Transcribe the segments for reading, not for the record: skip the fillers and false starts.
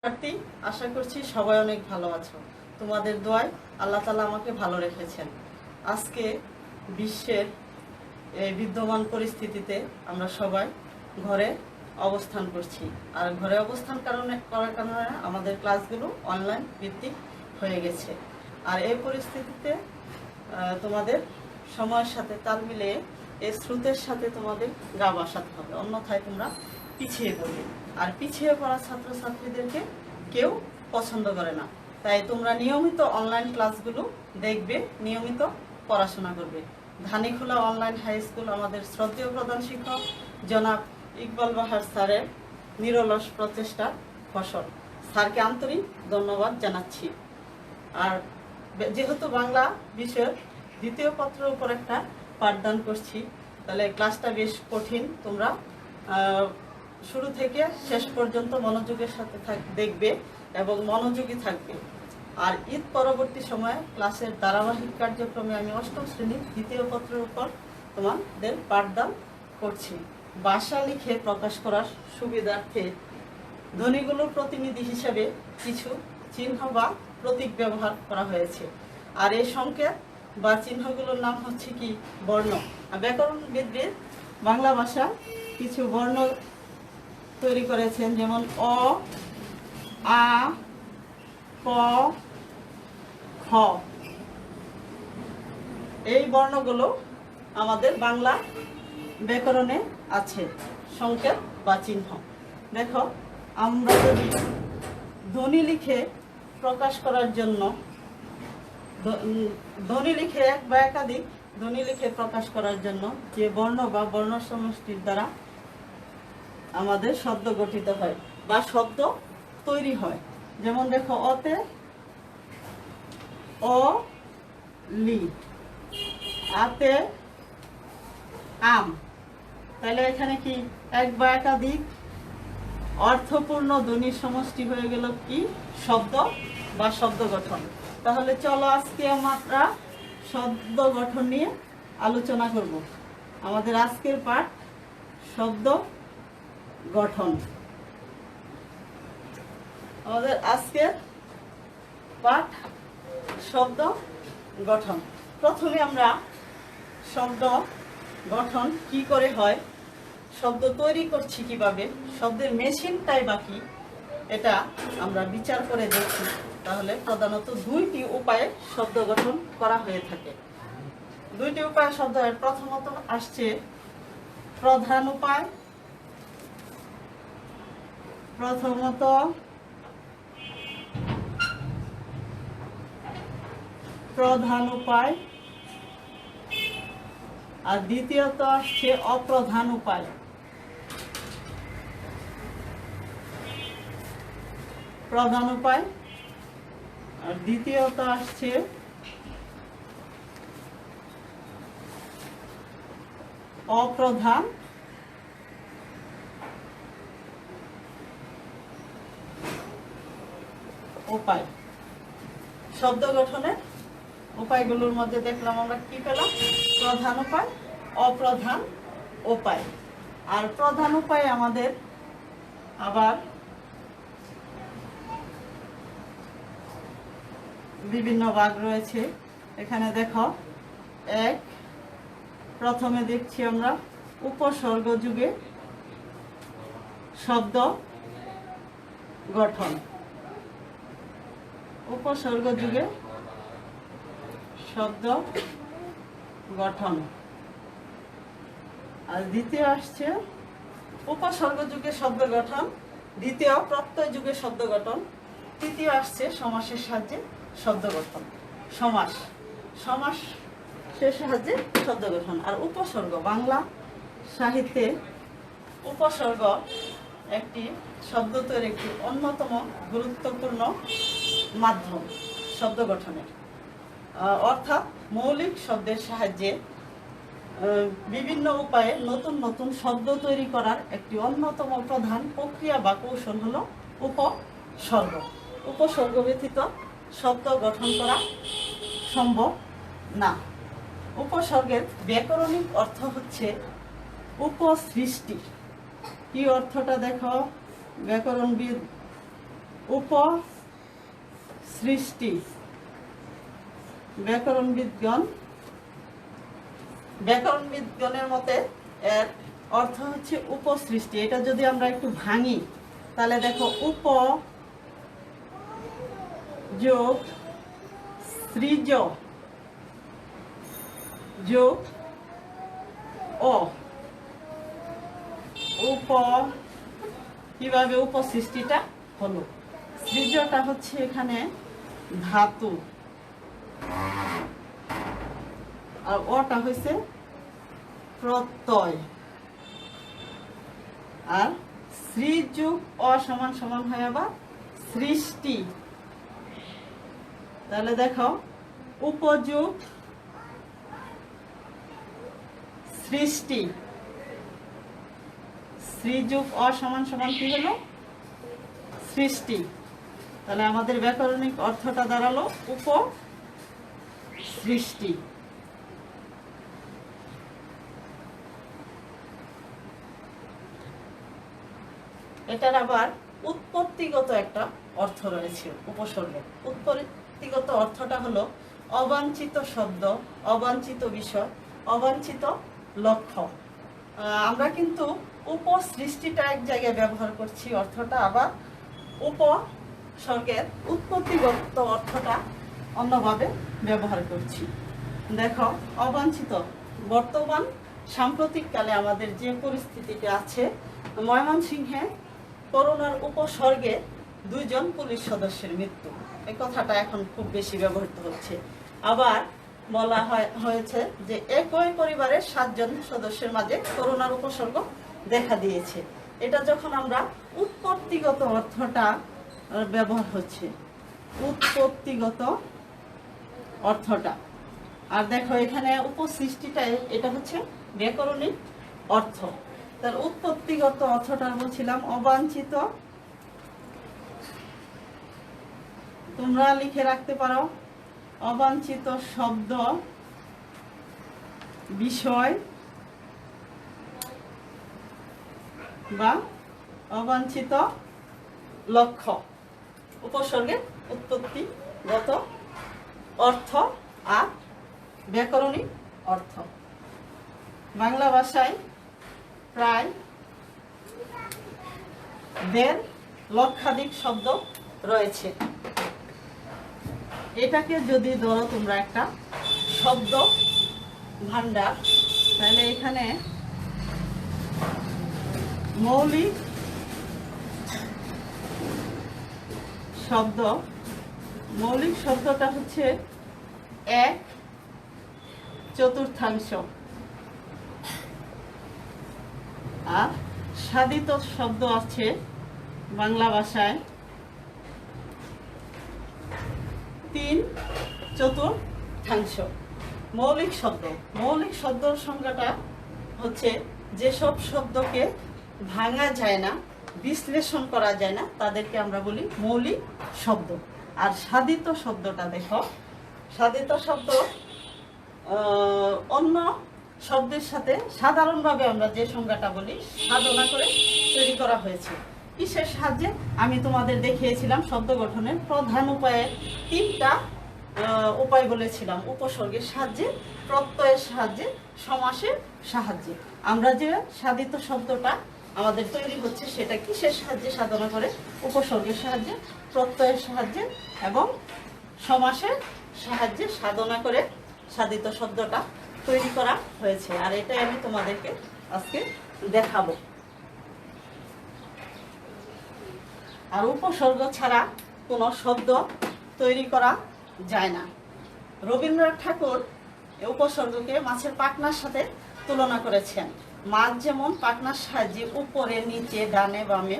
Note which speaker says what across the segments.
Speaker 1: শিক্ষার্থী, আশা করছি সবাই অনেক ভালো আছো। তোমাদের দোয়ায় আল্লাহ তাআলা আমাকে ভালো রেখেছেন। আজকে বিশ্বের এই বিদ্যমান পরিস্থিতিতে আমরা সবাই ঘরে অবস্থান করছি, আর ঘরে অবস্থান করার কারণে আমাদের ক্লাসগুলো অনলাইন ভিত্তিক হয়ে গেছে। আর এই পরিস্থিতিতে তোমাদের সময়ের সাথে তাল মিলিয়ে এই স্রোতের সাথে তোমাদের গা ভাসাতে হবে, অন্যথায় তোমরা পিছিয়ে পড়বে। আর পিছিয়ে পড়া ছাত্রছাত্রীদেরকে কেউ পছন্দ করে না। তাই তোমরা নিয়মিত অনলাইন ক্লাসগুলো দেখবে, নিয়মিত পড়াশোনা করবে। ধানীখোলা অনলাইন হাই স্কুল আমাদের শ্রদ্ধেয় প্রধান শিক্ষক জনাব ইকবাল বাহার স্যারের নিরলস প্রচেষ্টার ফসল। স্যারকে আন্তরিক ধন্যবাদ জানাচ্ছি। আর যেহেতু বাংলা বিষয়ের দ্বিতীয় পত্রের উপর একটা পাঠদান করছি, তাহলে ক্লাসটা বেশ কঠিন। তোমরা শুরু থেকে শেষ পর্যন্ত মনোযোগের সাথে দেখবে এবং মনোযোগী থাকবে। আর ঈদ পরবর্তী সময়ে ক্লাসের ধারাবাহিক কার্যক্রমে আমি অষ্টম শ্রেণীর দ্বিতীয় পত্রের উপর তোমাদের পাঠদান করছি। ভাষা লিখে প্রকাশ করার সুবিধার্থে ধ্বনিগুলোর প্রতিনিধি হিসেবে কিছু চিহ্ন বা প্রতীক ব্যবহার করা হয়েছে। আর এই সংকেত বা চিহ্নগুলোর নাম হচ্ছে কি বর্ণ। ব্যাকরণবিদদের বাংলা ভাষা কিছু বর্ণ তৈরি করেছেন, যেমন অ, আ, ক, খ। এই বর্ণগুলো আমাদের বাংলা ব্যাকরণে আছে, সংকেত বা চিহ্ন। দেখো, আমরা যদি ধ্বনি লিখে প্রকাশ করার জন্য ধ্বনি লিখে এক বা একাধিক ধ্বনি লিখে প্রকাশ করার জন্য যে বর্ণ বা বর্ণ সমষ্টির দ্বারা আমাদের শব্দ গঠিত হয় বা শব্দ তৈরি হয়, যেমন দেখো, অতে অ লি, আতে আম। তাহলে এখানে কি এক বা একাধিক অর্থপূর্ণ ধ্বনির সমষ্টি হয়ে গেল কি শব্দ বা শব্দ গঠন। তাহলে চলো আজকে আমরা শব্দ গঠন নিয়ে আলোচনা করব। আমাদের আজকের পাঠ শব্দ গঠন। আমাদের আজকের পাঠ শব্দ গঠন। প্রথমে আমরা শব্দ গঠন কি করে হয়, শব্দ তৈরি করছি কিভাবে, শব্দের মেশিনটাই বাকি, এটা আমরা বিচার করে দেখি। তাহলে প্রধানত দুইটি উপায়ে শব্দ গঠন করা হয়ে থাকে। দুইটি উপায়ে শব্দ, প্রথমত আসছে প্রধান উপায়। প্রথমত প্রধান উপায়, আর দ্বিতীয়ত আসছে অপ্রধান উপায়। প্রধান উপায় আর দ্বিতীয়ত আসছে অপ্রধান উপায়। শব্দ গঠনের উপায়গুলোর মধ্যে দেখলাম আমরা কি পেলাম, প্রধান উপায়, অপ্রধান উপায়। আর প্রধান উপায় আমাদের আবার বিভিন্ন ভাগ রয়েছে। এখানে দেখো, এক, প্রথমে দেখছি আমরা উপসর্গ যুগে শব্দ গঠন। উপসর্গ যুগে শব্দ গঠন। আর দ্বিতীয় আসছে উপসর্গ যুগে শব্দ গঠন, দ্বিতীয় প্রত্যয় যুগে শব্দ গঠন, তৃতীয় আসছে সমাসের সাহায্যে শব্দ গঠন। সমাসের সাহায্যে শব্দ গঠন। আর উপসর্গ, বাংলা সাহিত্যে উপসর্গ একটি শব্দ তৈরির একটি অন্যতম গুরুত্বপূর্ণ মাধ্যম শব্দ গঠনের। অর্থাৎ মৌলিক শব্দের সাহায্যে বিভিন্ন উপায়ে নতুন নতুন শব্দ তৈরি করার একটি অন্যতম প্রধান প্রক্রিয়া বা কৌশল হলো উপসর্গ। উপসর্গ ব্যতীত শব্দ গঠন করা সম্ভব না। উপসর্গের ব্যাকরণিক অর্থ হচ্ছে উপসৃষ্টি। কি অর্থটা দেখো, ব্যাকরণবিদ উপসৃষ্টি। ব্যাকরণবিদগণের মতে এর অর্থ হচ্ছে উপসৃষ্টি। এটা যদি আমরা একটু ভাঙি তাহলে দেখো, উপ যোগ সৃজ যোগ অ, কিভাবে উপসৃষ্টিটা হলো। সৃজটা হচ্ছে এখানে ধাতু, আর অটা হয়েছে প্রত্যয়, আর সৃজ যোগ অ সমান সমান হয় আবার সৃষ্টি। তাহলে দেখো, উপযোগ সৃষ্টি, সৃযোগ অ সমান সমান কি হলো? সৃষ্টি। তাহলে আমাদের ব্যাকরণিক অর্থটা দাঁড়ালো উপসৃষ্টি। এটার আবার উৎপত্তিগত একটা অর্থ রয়েছে উপসর্গের। উৎপত্তিগত অর্থটা হলো অবাঞ্ছিত শব্দ, অবাঞ্ছিত বিষয়, অবাঞ্ছিত লক্ষ্য। আমরা কিন্তু উপসৃষ্টিটা এক জায়গায় ব্যবহার করছি অর্থটা, আবার উপসর্গের উৎপত্তিগত অর্থটা অন্যভাবে ব্যবহার করছি। দেখো, অবাঞ্ছিত, বর্তমান সাম্প্রতিককালে আমাদের যে পরিস্থিতিটা আছে, ময়মনসিংহে করোনার উপসর্গে 2 জন পুলিশ সদস্যের মৃত্যু, এই কথাটা এখন খুব বেশি ব্যবহৃত হচ্ছে। আবার বলা হয়েছে যে একই পরিবারের 7 জন সদস্যের মাঝে করোনার উপসর্গ দেখা দিয়েছে। এটা যখন আমরা উৎপত্তিগত অর্থটা ব্যবহার হচ্ছে, উৎপত্তিগত অর্থটা। আর দেখো, এখানে উপসৃষ্টিটা এটা হচ্ছে ব্যাকরণিক অর্থ। তার উৎপত্তিগত অর্থটা বলছিলাম অবাঞ্ছিত, তোমরা লিখে রাখতে পারো, অবাঞ্ছিত শব্দ, বিষয় বা অবাঞ্ছিত লক্ষ্য। উপসর্গের উৎপত্তিগত অর্থ আর ব্যাকরণিক অর্থ। বাংলা ভাষায় প্রায় 1.5 লক্ষাধিক শব্দ রয়েছে। এটাকে যদি ধরো তোমরা একটা শব্দ ভান্ডার, তাহলে এখানে মৌলিক শব্দটা হচ্ছে 1/4, আর সাধিত শব্দ আছে বাংলা ভাষায় 3/4। মৌলিক শব্দর সংজ্ঞাটা হচ্ছে যেসব শব্দকে ভাঙা যায় না, বিশ্লেষণ করা যায় না, তাদেরকে আমরা বলি মৌলিক শব্দ। আর সাধিত শব্দটা দেখো, সাধিত শব্দ অন্য শব্দের সাথে সাধারণভাবে আমরা যে সংজ্ঞাটা বলি সাধনা করে তৈরি করা হয়েছে। কিসের সাহায্যে? আমি তোমাদের দেখিয়েছিলাম শব্দ গঠনের প্রধান উপায়ে 3টা উপায় বলেছিলাম। উপসর্গের সাহায্যে, প্রত্যয়ের সাহায্যে, সমাসের সাহায্যে। আমরা যে সাধিত শব্দটা আমাদের তৈরি হচ্ছে সেটা কিসের সাহায্যে সাধনা করে? উপসর্গের সাহায্যে, প্রত্যয়ের সাহায্যে এবং সমাসের সাহায্যে সাধনা করে সাধিত শব্দটা তৈরি করা হয়েছে। আর এটাই আমি তোমাদেরকে আজকে দেখাবো। আর উপসর্গ ছাড়া কোনো শব্দ তৈরি করা যায় না। রবীন্দ্রনাথ ঠাকুর উপসর্গকে মাছের পাখনার সাথে তুলনা করেছেন। মাছ যেমন পাখনার সাহায্যে উপরে, নিচে, ডানে, বামে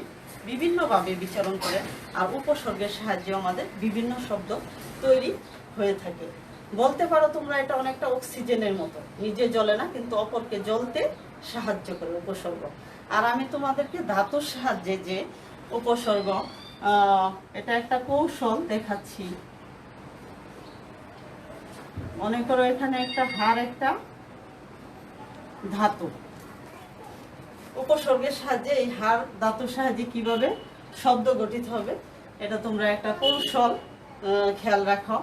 Speaker 1: বিভিন্নভাবে বিচরণ করে, আর উপসর্গের সাহায্যে আমাদের বিভিন্ন শব্দ তৈরি হয়ে থাকে। বলতে পারো তোমরা এটা অনেকটা অক্সিজেনের মতো, নিজে জ্বলে না কিন্তু অপরকে জ্বলতে সাহায্য করে উপসর্গ। আর আমি তোমাদেরকে ধাতুর সাহায্যে যে উপসর্গ, এটা একটা কৌশল দেখাচ্ছি। মনে করো এখানে একটা হার, একটা ধাতু। উপসর্গের সাহায্যে এই হার ধাতুর সাহায্যে কিভাবে শব্দ গঠিত হবে এটা তোমরা একটা কৌশল খেয়াল রাখো।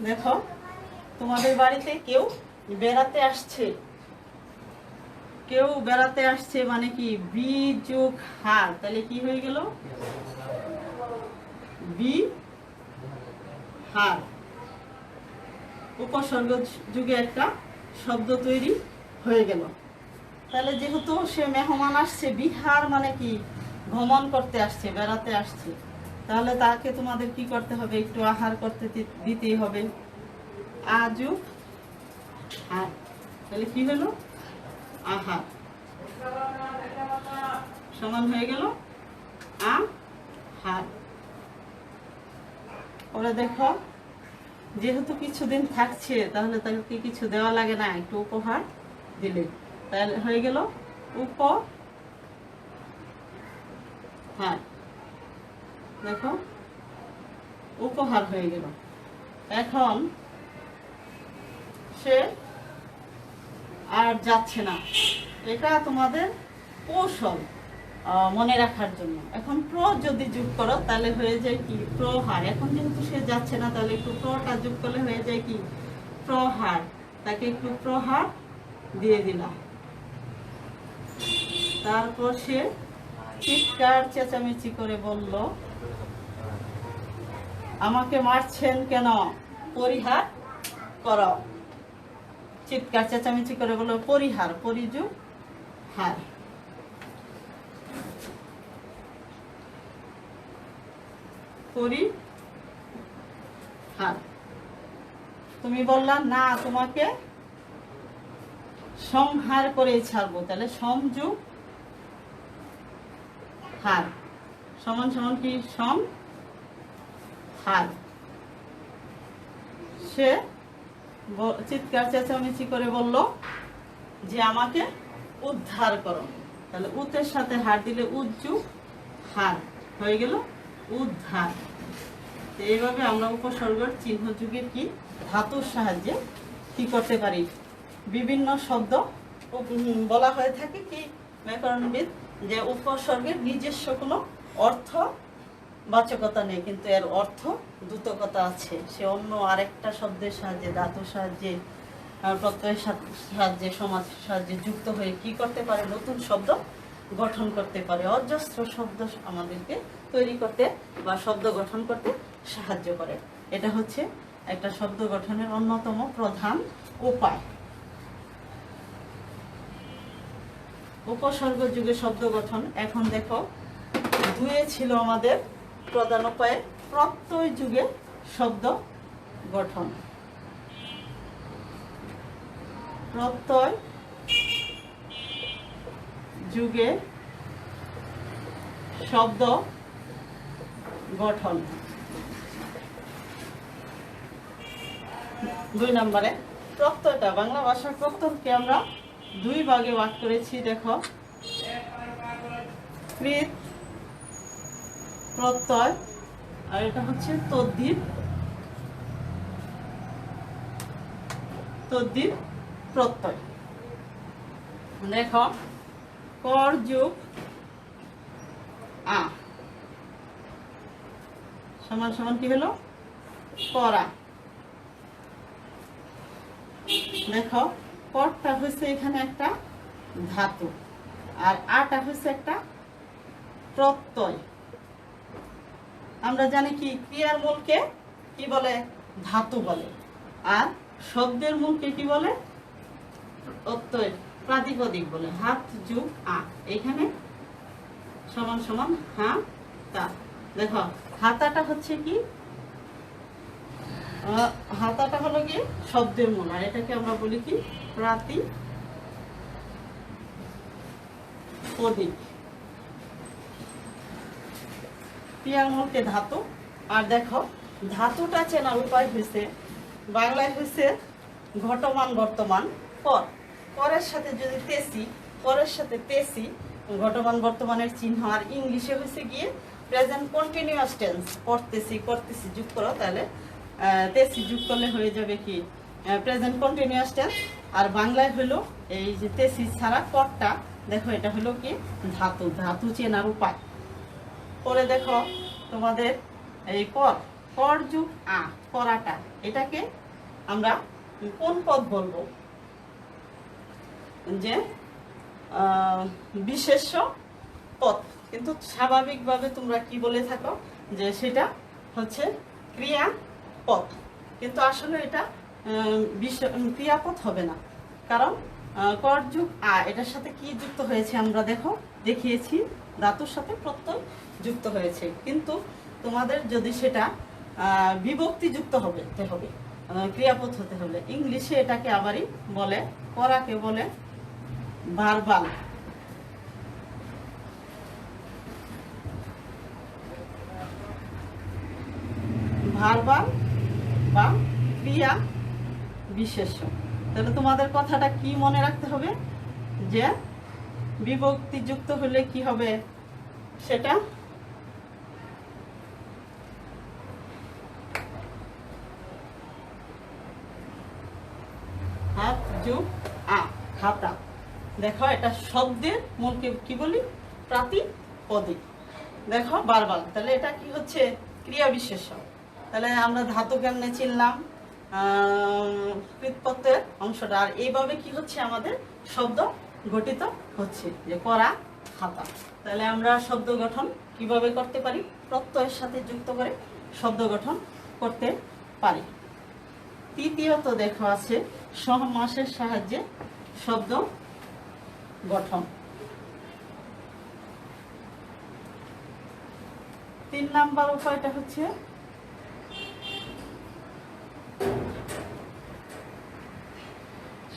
Speaker 1: দেখো, তোমাদের বাড়িতে কেউ বেড়াতে আসছে, মানে কি বি যোগ হার, তাহলে কি হয়ে গেল? বি হার, উপসর্গ যুগে একটা শব্দ তৈরি হয়ে গেল। তাহলে যেহেতু সে মেহমান আসছে, বিহার মানে কি ভ্রমণ করতে আসছে, বেড়াতে আসছে, তাহলে তাকে তোমাদের কি করতে হবে? একটু আহার করতে দিতেই হবে। আজু হার, তাহলে কি হলো? আহার সমান হয়ে গেল আহার। ওরা দেখো, যেহেতু কিছুদিন থাকছে, তাহলে তাকে কিছু দেওয়া লাগে না, একটু উপহার দিলে তাহলে হয়ে গেল উপহার। দেখো, উপহার হয়ে গেল। এখন সে আর যাচ্ছে না, এটা তোমাদের কৌশল মনে রাখার জন্য। এখন প্র যদি যোগ করো তাহলে হয়ে যায় কি? প্রহার। এখন যেহেতু সে যাচ্ছে না, তাহলে একটু প্রটা যোগ করলে হয়ে যায় কি? প্রহার। তাকে একটু প্রহার দিয়ে দিলাম। তারপর সে চিৎকার চেঁচামেচি করে বলল, আমাকে মারছেন কেন? পরিহার করো। চিৎকার চেঁচামেচি করে বলল পরিহার, পরিযোগ হার। পরিহার। তুমি বললা না, তোমাকে সংহার করে ছাড়বো, তাহলে সংযোগ হার সমান সমান কি? সংহার। সে চিৎকার চেঁচামেচি করে বলল যে আমাকে উদ্ধার করো, তাহলে উতের সাথে হার দিলে উজ্জু হার হয়ে গেল উদ্ধার। এইভাবে আমরা উপসর্গের চিহ্ন যুগের কি ধাতুর সাহায্যে কি করতে পারি? বিভিন্ন শব্দ বলা হয়ে থাকে কি ব্যাকরণবিদ, যে উপসর্গের নিজস্ব কোনো অর্থ বাচকতা নেই, কিন্তু এর অর্থ দ্রুতকতা আছে। সে অন্য আরেকটা শব্দের সাহায্যে, ধাতুর সাহায্যে, প্রত্যয়ের সাহায্যে, সমাজের সাহায্যে যুক্ত হয়ে কি করতে পারে? নতুন শব্দ গঠন করতে পারে। অজস্র শব্দ আমাদেরকে তৈরি করতে বা শব্দ গঠন করতে সাহায্য করে। এটা হচ্ছে একটা শব্দ গঠনের অন্যতম প্রধান উপায়। উপসর্গ যুগে শব্দ গঠন। এখন দেখো, দুয়ে ছিল আমাদের প্রধান উপায়ে প্রত্যয় যুগে শব্দ গঠন। প্রত্যয় যুগে শব্দ গঠন। 2 নম্বরে প্রত্যয়টা, বাংলা ভাষার প্রত্যয়কে আমরা 2 ভাগে ভাগ করেছি। দেখো, কৃত প্রত্যয় আর এটা হচ্ছে তদ্ধিত প্রত্যয়। দেখো, কর যোগ আ সমান সমান কি হলো? করা। দেখো, করটা হচ্ছে এখানে একটা ধাতু, আর আটা হচ্ছে একটা প্রত্যয়। আমরা জানি কি ক্রিয়ার মূলকে কি বলে? ধাতু বলে। আর শব্দের মূলকে কি বলে? প্রত্যয়, প্রাতিপদিক বলে। হাত যোগ আ, এখানে সমান সমান হা তা। দেখো, হাতাটা হচ্ছে কি? হাতাটা হলো কি শব্দের মূল, আর এটাকে আমরা বলি কি? প্রাতিপদিক। ক্রিয়ার মূলকে ধাতু। আর দেখো, ধাতুটা চেনার উপায় হয়েছে, বাংলায় হয়েছে ঘটমান বর্তমান পর, পরের সাথে যদি তেসি, পরের সাথে তেসি ঘটমান বর্তমানের চিহ্ন। আর ইংলিশে হয়েছে গিয়ে প্রেজেন্ট কন্টিনিউয়াস টেন্স, পড়তেছি করতেছি যোগ করো, তাহলে তেসি যোগ করলে হয়ে যাবে কি? Present continuous tense. আর বাংলায় হলো এই যে তেসি ছাড়া করটা, দেখো এটা হলো কি? ধাতু। ধাতু চেনার উপায়। পরে দেখো, তোমাদের এই কর, কর যুগ আ, করাটা, এটাকে আমরা কোন পদ বলবো? যে বিশেষ্য পদ। কিন্তু স্বাভাবিকভাবে তোমরা কি বলে থাকো যে সেটা হচ্ছে ক্রিয়াপদ, কিন্তু আসলে এটা ক্রিয়াপদ হবে না। কারণ কর যুগ আ, এটার সাথে কি যুক্ত হয়েছে আমরা দেখিয়েছি, ধাতুর সাথে প্রত্যয় যুক্ত হয়েছে। কিন্তু তোমাদের যদি সেটা বিভক্তি যুক্ত হবে ক্রিয়াপদ হতে হলে, ইংলিশে এটাকে আবারই বলে, করাকে বলে ভার্বাল। ভার্বাল বা ক্রিয়া বিশেষ্য। তাহলে তোমাদের কথাটা কি মনে রাখতে হবে, যে বিভক্তি যুক্ত হলে কি হবে, সেটা হাত যুগ আ, হাতা। দেখো এটা শব্দের মূলকে কি বলি, প্রাতিপদিক। দেখো ভার্বাল, তাহলে এটা কি হচ্ছে, ক্রিয়া বিশেষ্য। তাহলে আমরা ধাতু কেমনে চিনলাম, কৃৎপ্রত্যয়ের অংশটা। আর এইভাবে কি হচ্ছে, আমাদের শব্দ গঠিত হচ্ছে, যে করা, খাতা। তাহলে আমরা শব্দ গঠন কিভাবে করতে পারি, প্রত্যয়ের সাথে যুক্ত করে শব্দ গঠন করতে পারি। তৃতীয়ত দেখো আছে সমাসের সাহায্যে শব্দ গঠন। 3 নাম্বার উপায়টা হচ্ছে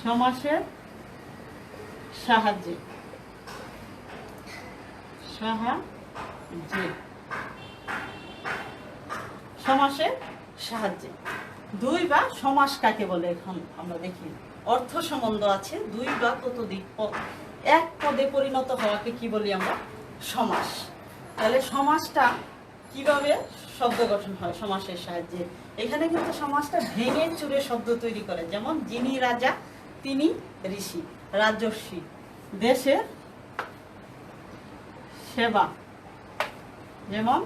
Speaker 1: সমাসের সাহায্যে সমাসের সাহায্যে দুই বা সমাস কাকে বলে, এখন আমরা দেখি। অর্থ সম্বন্ধ আছে, দুই বা ততোধিক পদ এক পদে পরিণত হওয়াকে কি বলি আমরা, সমাস। তাহলে সমাসটা কিভাবে শব্দ গঠন হয় সমাসের সাহায্যে? এখানে কিন্তু সমাসটা ভেঙে চুরে শব্দ তৈরি করে। যেমন যিনি রাজা তিনি ঋষি, রাজর্ষি, দেশের সেবা, যেমন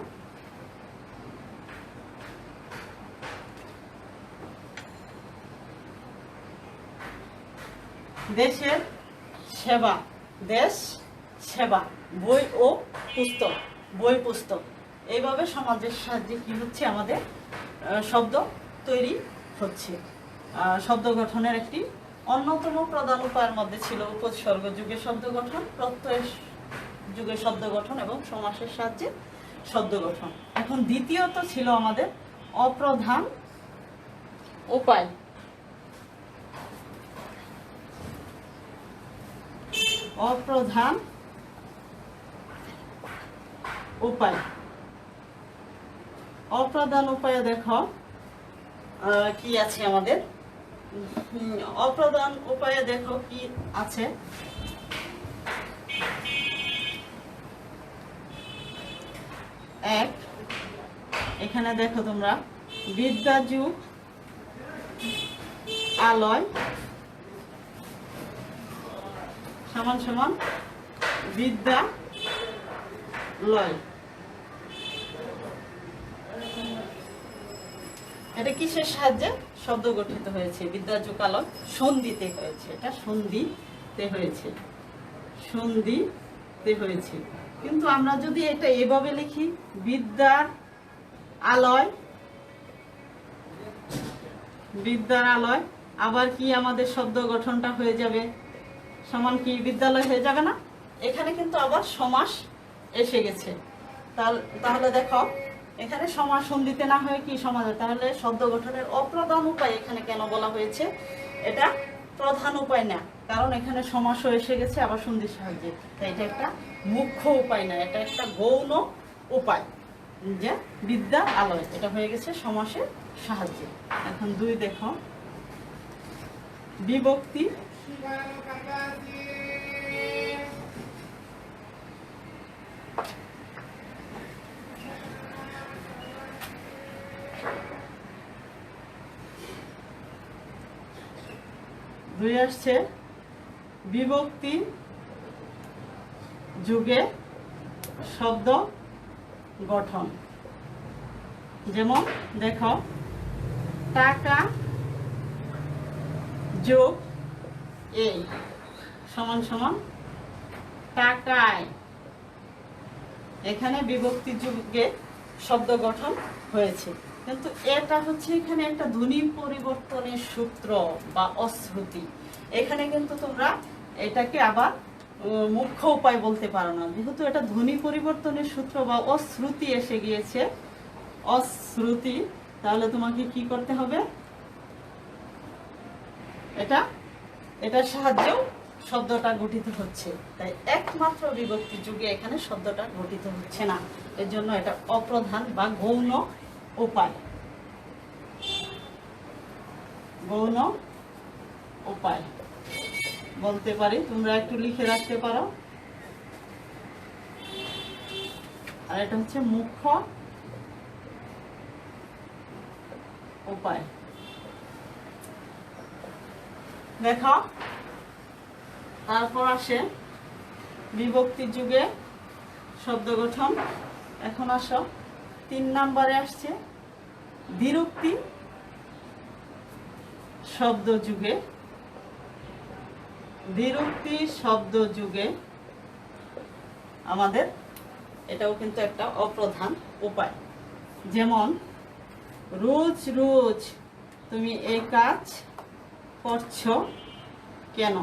Speaker 1: দেশের সেবা, দেশ সেবা, বই ও পুস্তক, বই পুস্তক। এইভাবে সমাজের সাহায্যে কি হচ্ছে, আমাদের শব্দ তৈরি হচ্ছে। শব্দ গঠনের একটি অন্যতম প্রধান উপায়ের মধ্যে ছিল উপসর্গ যুগের শব্দ গঠন, প্রত্যয় যুগের শব্দ গঠন এবং সমাসের সাহায্যে শব্দ গঠন। এখন দ্বিতীয়ত ছিল আমাদের অপ্রধান উপায়। অপ্রধান উপায়, অপ্রধান উপায়ে দেখো কি আছে আমাদের। অপ্রধান উপায়ে দেখো কি আছে, এক, এখানে দেখো তোমরা বিদ্যাযুগ আলয় সমান সমান বিদ্যালয়। এটা কিসের সাহায্যে শব্দ গঠিত হয়েছে? বিদ্যাযুগ আলয় সন্ধিতে হয়েছে, এটা সন্ধিতে হয়েছে, সন্ধিতে হয়েছে। কিন্তু আমরা যদি এটা এভাবে লিখি, বিদ্যার আলয়, বিদ্যার আলয়, আবার কি আমাদের শব্দ গঠনটা হয়ে যাবে সমান কি বিদ্যালয় হয়ে যাবে না? এখানে কিন্তু আবার সমাস এসে গেছে। তাহলে দেখো এখানে সমাস সন্ধিতে না হয়ে কি সমাস, তাহলে শব্দ গঠনের অপ্রধান উপায় এখানে কেন বলা হয়েছে? এটা প্রধান উপায় না, কারণ এখানে সমাসও এসে গেছে আবার সন্ধির সাহায্যে। তাই এটা একটা মুখ্য উপায় না, এটা একটা গৌণ উপায়, যে বিদ্যা আলয়, এটা হয়ে গেছে সমাসের সাহায্যে। এখন দুই দেখো বিভক্তি দুই আসছে বিভক্তি যুগে শব্দ গঠন। যেমন দেখো, টাকা যোগ এই সমান সমান টাকায়। এখানে বিভক্তি যুগে শব্দ গঠন হয়েছে, কিন্তু এটা হচ্ছে এখানে একটা ধ্বনি পরিবর্তনের সূত্র বা অশ্রুতি। এখানে কিন্তু তোমরা এটাকে আবার মুখ্য উপায় বলতে পারো না, যেহেতু এটা ধ্বনি পরিবর্তনের সূত্র বা অশ্রুতি এসে গিয়েছে, অশ্রুতি, তাহলে তোমাকে কি করতে হবে? এটার সাহায্যেও শব্দটা গঠিত হচ্ছে। তাই একমাত্র বিভক্তি যুগে এখানে শব্দটা গঠিত হচ্ছে না, এর জন্য এটা অপ্রধান বা গৌণ উপায়। গৌণ উপায় বলতে পারি, তোমরা একটু লিখে রাখতে পারো। আর এটা হচ্ছে মুখ্য উপায়। দেখো, তারপর আসে বিভক্তি যুগে শব্দ গঠন। এখন আসো 3 নম্বরে আসছে দ্বিরুক্তি শব্দ যুগে। দ্বিরুক্তি শব্দ যুগে আমাদের এটাও কিন্তু একটা অপ্রধান উপায়। যেমন রোজ রোজ তুমি এই কাজ করছো কেন?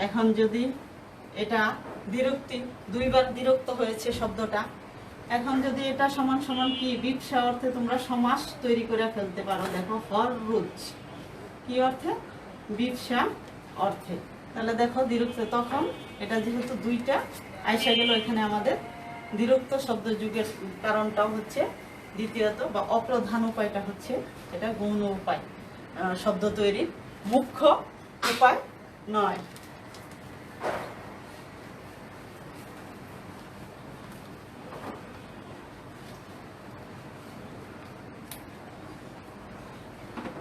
Speaker 1: এখন যদি এটা দ্বিরুক্তি, 2 বার দ্বিরুক্ত হয়েছে শব্দটা, এখন যদি এটা সমান সমান কি বিবসা অর্থে তোমরা সমাস তৈরি করে ফেলতে পারো। দেখো, হর রোজ কি অর্থে? বিবসা অর্থে। তাহলে দেখো দ্বিরুক্ত, তখন এটা যেহেতু 2টা আইসা গেল, এখানে আমাদের দ্বিরুক্ত শব্দ যুগের কারণটাও হচ্ছে দ্বিতীয়ত বা অপ্রধান উপায়টা হচ্ছে এটা গৌণ উপায়, শব্দ তৈরির মুখ্য উপায় নয়।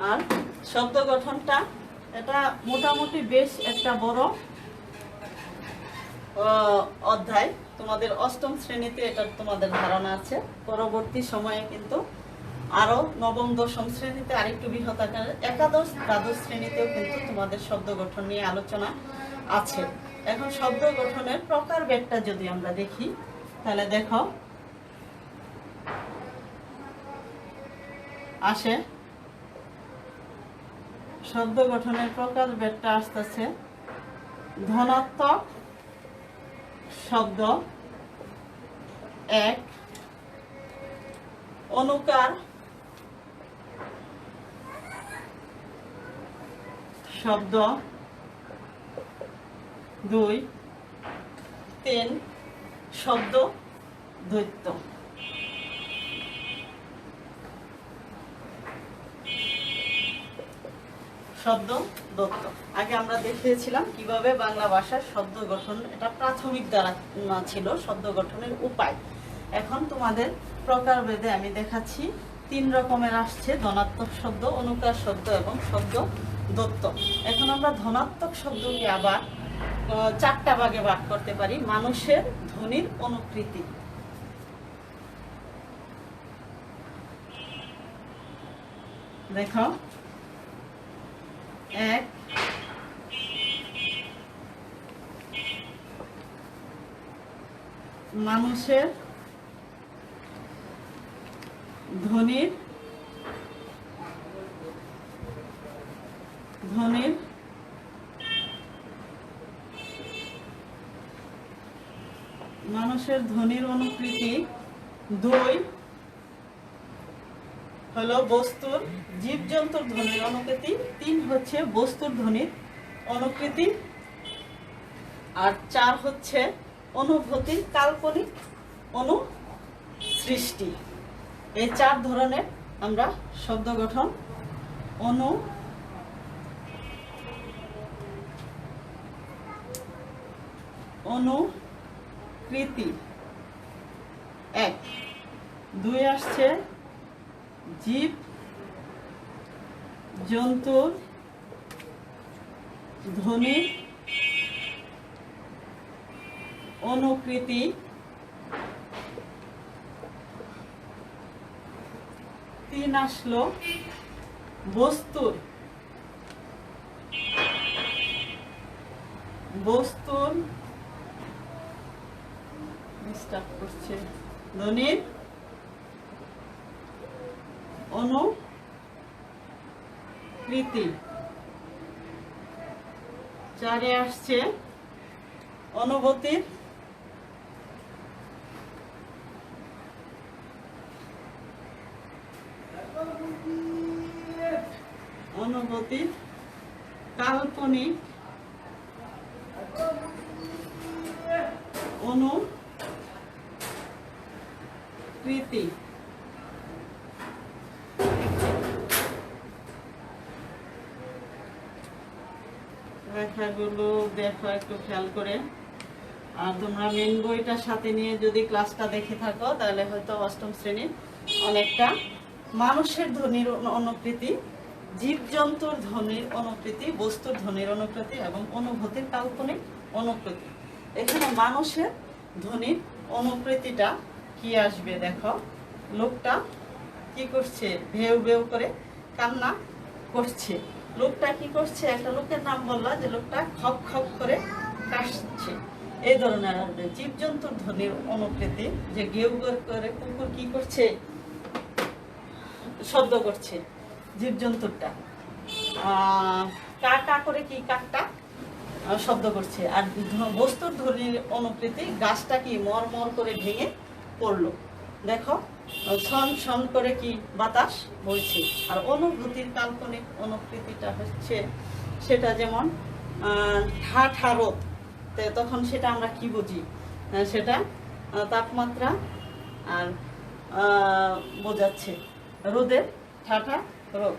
Speaker 1: আর শব্দ গঠনটা এটা মোটামুটি বেশ একটা বড় অধ্যায়। তোমাদের 8ম শ্রেণীতে এটা তোমাদের ধারণা আছে, পরবর্তী সময়ে কিন্তু আরো 9ম 10ম শ্রেণীতে আরেকটু বৃহৎ আকারে, একাদশ দ্বাদশ শ্রেণীতেও কিন্তু তোমাদের শব্দ গঠন নিয়ে আলোচনা আছে। এখন শব্দ গঠনের প্রকারভেদটা যদি আমরা দেখি, তাহলে দেখো আসে শব্দ গঠনের প্রকারভেদটা আসতেছে ধনাত্মক শব্দ 1, অনুকার শব্দ 2, 3 শব্দ দ্বৈত। শব্দ দ্বৈত আগে আমরা দেখিয়েছিলাম কিভাবে বাংলা ভাষার শব্দ গঠন, এটা প্রাথমিক ধারণা ছিল শব্দ গঠনের উপায়। এখন তোমাদের প্রকারভেদে আমি দেখাচ্ছি 3 রকমের আসছে, ধনাত্মক শব্দ, অনুকার শব্দ এবং শব্দ দ্বৈত। এখন আমরা ধনাত্মক শব্দকে আবার 4টা ভাগে ভাগ করতে পারি। মানুষের ধ্বনির অনুকৃতি, দেখো 1, মানুষের ধ্বনির অনুকৃতি। 2 হলো বস্তুর, জীবজন্তুর ধ্বনির অনুকৃতি। 3 হচ্ছে বস্তুর ধ্বনির অনুকৃতি। আর 4 হচ্ছে অনুভূতির কাল্পনিক অনুসৃষ্টি। এই 4 ধরনের আমরা শব্দ গঠন অনুকৃতি 1। 2 আসছে জীব জন্তুর ধ্বনির অনুকৃতি। 3 আসলো বস্তুর বস্তুর ডিস্টার্ব করছে ধ্বনির অনুকৃতি। 4 আসছে অনুভূতির কাল্পনিক অনুকৃতি। লেখাগুলো দেখো একটু খেয়াল করে। আর তোমরা মেন বইটার সাথে নিয়ে যদি ক্লাসটা দেখে থাকো তাহলে হয়তো অষ্টম শ্রেণীর অনেকটা মানুষের ধ্বনির অনুকৃতি, জীবজন্তুর ধ্বনির অনুকৃতি, বস্তুর ধ্বনির অনুকৃতি এবং অনুভূতির কাল্পনিক অনুকৃতি। এখানে মানুষের ধ্বনির অনুকৃতিটা কি আসবে দেখো। লোকটা কি করছে? ভেউ ভেউ করে কান্না করছে। লোকটা কি করছে? একটা লোকের নাম বললা যে লোকটা খপ খপ করে কাশছে। এই ধরনের আসবে। জীবজন্তুর ধ্বনির অনুকৃতি, যে গেউ গেউ করে কুকুর কি করছে? শব্দ করছে জীবজন্তুরটা। কা কা করে কি কাকটা শব্দ করছে। আর বস্তুর ধ্বনির অনুকৃতি, গাছটা কি মর মর করে ভেঙে পড়লো। দেখো ছন ছন করে কি বাতাস বইছে। আর অনুভূতির কাল্পনিক অনুকৃতিটা হচ্ছে সেটা যেমন ঠা ঠা রোদ, তখন সেটা আমরা কি বুঝি? সেটা তাপমাত্রা আর বোঝাচ্ছে রোদের ঠাঠা রোদ।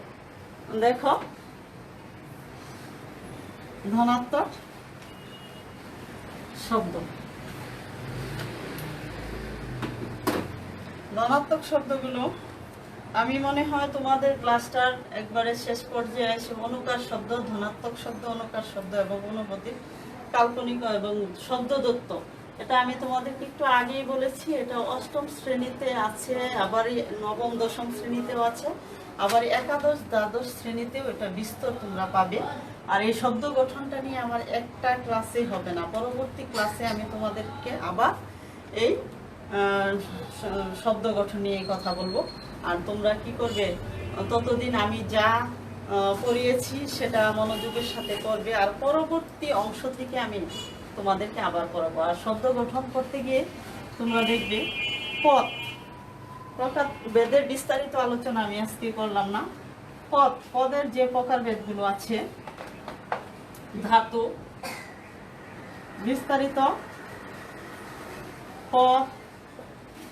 Speaker 1: দেখো ধনাত্মক শব্দ, ধনাত্মক শব্দগুলো আমি মনে হয় তোমাদের ক্লাসটার একবারে শেষ পর্যায়ে এসে অনুকার শব্দ, ধনাত্মক শব্দ, অনুকার শব্দ এবং অনুভূতি কাল্পনিক এবং শব্দদত্ত, এটা আমি তোমাদেরকে একটু আগেই বলেছি। এটা অষ্টম শ্রেণীতে আছে, আবার নবম দশম শ্রেণীতেও আছে, আবার একাদশ দ্বাদশ শ্রেণীতেও এটা বিস্তর তোমরা পাবে। আর এই শব্দ গঠনটা নিয়ে আমার একটা ক্লাসে হবে না, পরবর্তী ক্লাসে আমি তোমাদেরকে আবার এই শব্দ গঠন নিয়ে কথা বলবো। আর তোমরা কি করবে, ততদিন আমি যা পড়িয়েছি সেটা মনোযোগের সাথে করবে। আর পরবর্তী অংশ থেকে আমি তোমাদেরকে আবার পড়াবো। আর শব্দ গঠন করতে গিয়ে তোমরা দেখবে পদ প্রকার বেদের বিস্তারিত আলোচনা আমি আজকে করলাম না। পদের যে প্রকার বেদগুলো আছে, ধাতু বিস্তারিত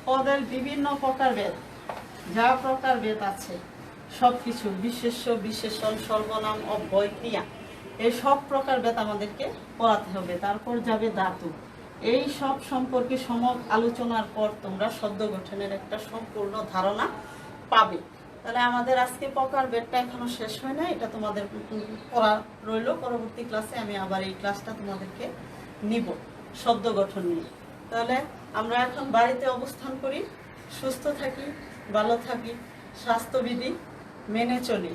Speaker 1: পদের বিভিন্ন প্রকার বেদ, যা প্রকার বেদ আছে সবকিছু, বিশেষ্য বিশেষণ সর্বনাম অব্যয় ক্রিয়া, এই সব প্রকার বেদ আমাদেরকে পড়াতে হবে। তারপর যাবে ধাতু। এই সব সম্পর্কে সমক আলোচনার পর তোমরা শব্দ গঠনের একটা সম্পূর্ণ ধারণা পাবে। তাহলে আমাদের আজকে প্রকার বেদটা এখনো শেষ হয় না, এটা তোমাদের পড়া রইল। পরবর্তী ক্লাসে আমি আবার এই ক্লাসটা তোমাদেরকে নিব শব্দ গঠন নিয়ে। তাহলে আমরা এখন বাড়িতে অবস্থান করি, সুস্থ থাকি, ভালো থাকি, স্বাস্থ্যবিধি মেনে চলি।